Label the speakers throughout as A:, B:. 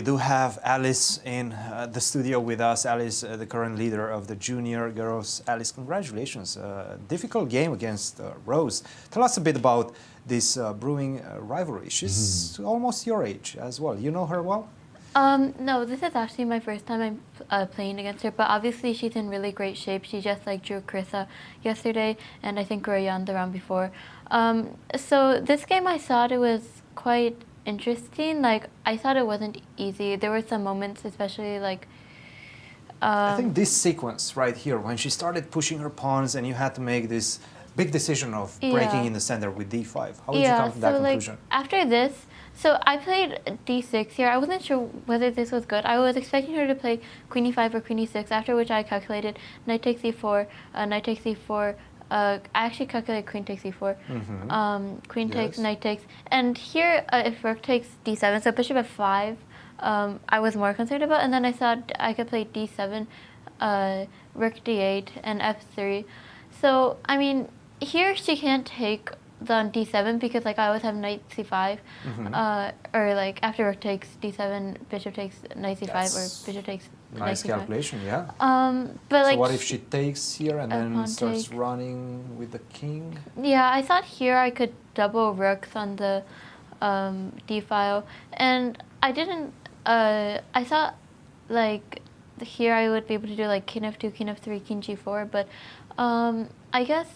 A: do have Alice in the studio with us. Alice, the current leader of the junior girls. Alice, congratulations. Difficult game against Rose. Tell us a bit about this brewing rivalry. She's almost your age as well. You know her well?
B: No, this is actually my first time I'm playing against her, but obviously she's in really great shape. She just drew Carissa yesterday, and I think Royan the round before. So this game I thought it was quite interesting. I thought it wasn't easy. There were some moments, especially
A: I think this sequence right here, when she started pushing her pawns and you had to make this big decision of breaking in the center with d5. How did you come to that conclusion?
B: After this, so I played d6 here. I wasn't sure whether this was good. I was expecting her to play queen e5 or queen e6, after which I calculated knight takes e4, knight takes e4. I actually calculated queen takes e4, queen takes, knight takes. And here, if rook takes d7, so bishop f5, I was more concerned about. And then I thought I could play d7, rook d8, and f3. So, I mean, here she can't take on d7 because I always have knight c5, or after rook takes d7, bishop takes knight c5, or bishop takes
A: nice
B: knight c5.
A: Calculation, yeah.
B: But
A: so what if she takes here and then starts
B: take.
A: running with the king?
B: Yeah, I thought here I could double rooks on the d file, and I didn't. I thought here I would be able to do king f2, king f3, king g4, but I guess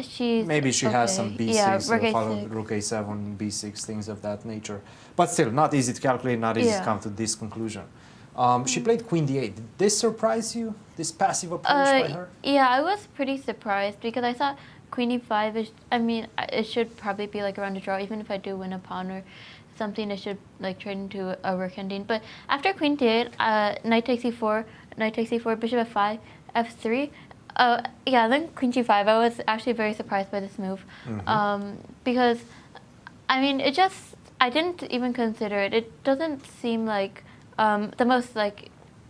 B: she's
A: maybe she has some b6,
B: yeah,
A: rook a7, b6, things of that nature. But still, not easy to calculate, not easy to come to this conclusion. She played queen d8. Did this surprise you, this passive approach by her?
B: Yeah, I was pretty surprised because I thought queen e5 is, I mean, it should probably be around a draw. Even if I do win a pawn or something, it should trade into a rook ending. But after queen d8, knight takes e4, bishop f5, f3. Yeah, then queen g5. I was actually very surprised by this move because, I mean, I didn't even consider it. It doesn't seem like the most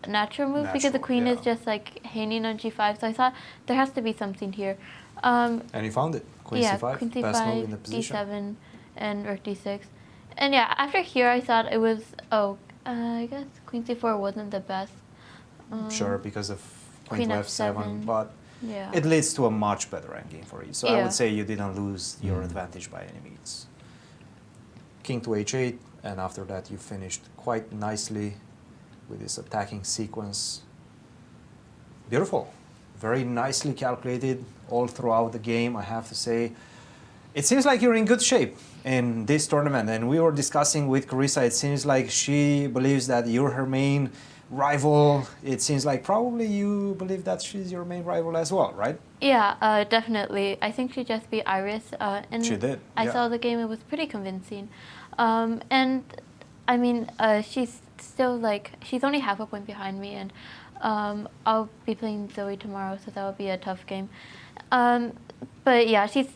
B: natural move because the queen is just hanging on g5. So I thought there has to be something here.
A: And you found it. Queen c5,
B: queen c5,
A: best move in the position.
B: d7, and rook d6. And yeah, after here I thought it was, I guess queen c4 wasn't the best.
A: Sure, because of queen to f7, but
B: yeah,
A: it leads to a much better endgame for you. So I would say you didn't lose your advantage by any means. King to h8, and after that you finished quite nicely with this attacking sequence. Beautiful. Very nicely calculated all throughout the game, I have to say. It seems like you're in good shape in this tournament, and we were discussing with Carissa, it seems like she believes that you're her main rival. It seems like probably you believe that she's your main rival as well, right?
B: Yeah, definitely. I think she just beat Iris. And
A: she did.
B: I saw the game, it was pretty convincing. And I mean, she's still she's only half a point behind me, and I'll be playing Zoe tomorrow, so that will be a tough game. But yeah, she's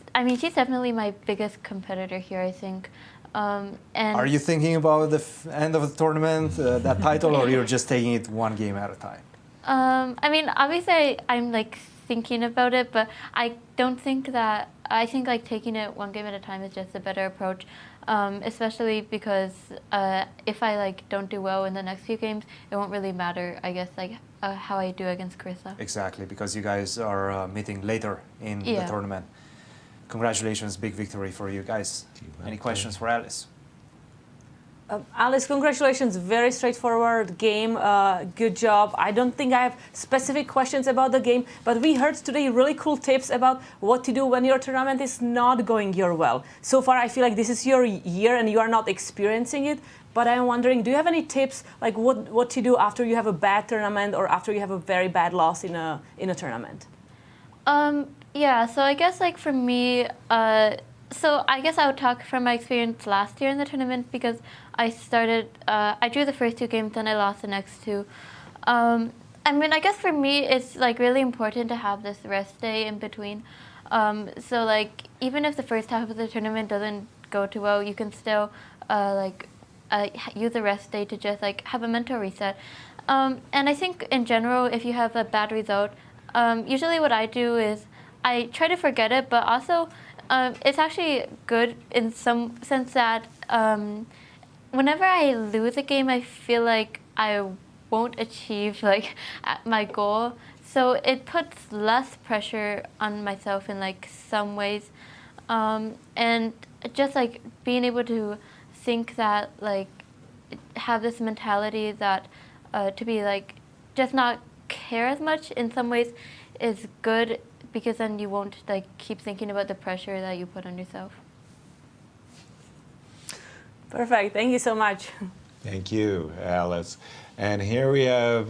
B: definitely my biggest competitor here, I think. And
A: are you thinking about the end of the tournament, that title, or you're just taking it one game at a time?
B: I mean, obviously I'm thinking about it, but I don't think that, I think taking it one game at a time is just a better approach, especially because if I don't do well in the next few games, it won't really matter, I guess, how I do against Carissa.
A: Exactly, because you guys are meeting later in the tournament. Congratulations, big victory for you guys. Any questions for Alice?
C: Alice, congratulations. Very straightforward game. Good job. I don't think I have specific questions about the game, but we heard today really cool tips about what to do when your tournament is not going your well. So far, I feel like this is your year and you are not experiencing it. But I'm wondering, do you have any tips what to do after you have a bad tournament or after you have a very bad loss in a tournament?
B: Yeah, so I guess for me, so I guess I would talk from my experience last year in the tournament because I started, I drew the first two games, then I lost the next two. I mean, I guess for me, it's really important to have this rest day in between. So even if the first half of the tournament doesn't go too well, you can still use the rest day to just have a mental reset. And I think in general, if you have a bad result, usually what I do is I try to forget it, but also it's actually good in some sense that whenever I lose a game, I feel like I won't achieve like my goal. So it puts less pressure on myself in like some ways, and just like being able to think that like have this mentality that to be like just not care as much in some ways is good, because then you won't like keep thinking about the pressure that you put on yourself.
C: Perfect. Thank you so much.
D: Thank you, Alice. And here we have